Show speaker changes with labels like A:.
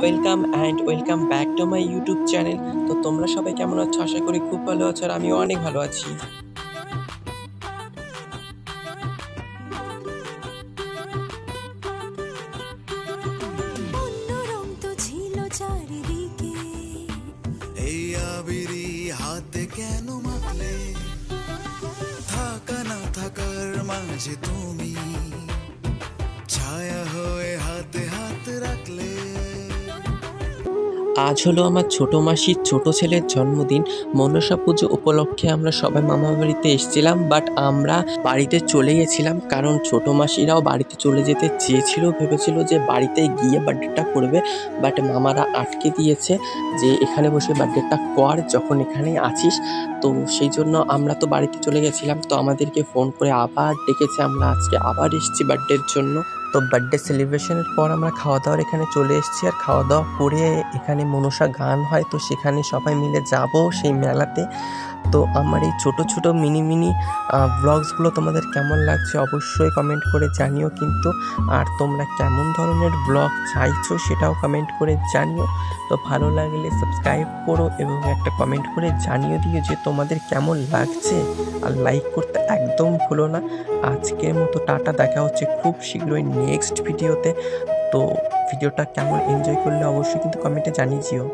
A: Welcome back to my YouTube channel. তো তোমরা সবাই কেমন আছো? আশা করি খুব ভালো আছো, আর আমিও অনেক ভালো আছি।
B: এই আবিরি হাতে কেন মাখলে, থাকা না থাকার মাঝে তুমি ছায়া হয়ে হাতে হাত রাখলে।
A: আজ হলো আমার ছোট মাসির ছোট ছেলের জন্মদিন। মনসা পুজো উপলক্ষে আমরা সবাই মামা বাড়িতে এসেছিলাম, বাট আমরা বাড়িতে চলে গেছিলাম কারণ ছোট মাসিরাও বাড়িতে চলে যেতে চেয়েছিল, ভেবেছিল যে বাড়িতে গিয়ে বার্থডেটা করবে, বাট মামারা আটকে দিয়েছে যে এখানে বসে বার্থডেটা কর, যখন এখানেই আছিস। তো সেই জন্য আমরা তো বাড়িতে চলে গেছিলাম, তো আমাদেরকে ফোন করে আবার ডেকেছে, আমরা আজকে আবার এসেছি বার্থডের জন্য। তো বার্থডে সেলিব্রেশনের পর আমরা খাওয়া দাওয়ার এখানে চলে এসেছি, আর খাওয়া দাওয়া করে এখানে মনসা গান হয়, তো সেখানে সবাই মিলে যাব সেই মেলাতে। তো আমার এই ছোট ছোট মিনি ব্লগসগুলো তোমাদের কেমন লাগছে অবশ্যই কমেন্ট করে জানিও কিন্তু, আর তোমরা কেমন ধরনের ব্লগ চাইছো সেটাও কমেন্ট করে জানিও। তো ভালো লাগলে সাবস্ক্রাইব করো এবং একটা কমেন্ট করে জানিয়ে দিও যে তোমাদের কেমন লাগছে, আর লাইক করতে একদম ভুলো না। আজকের মতো টাটা, দেখা হচ্ছে খুব শীঘ্রই নেক্সট ভিডিওতে। তো ভিডিওটা কেমন এনজয় করলে অবশ্যই কিন্তু কমেন্টে জানিয়ে দিও।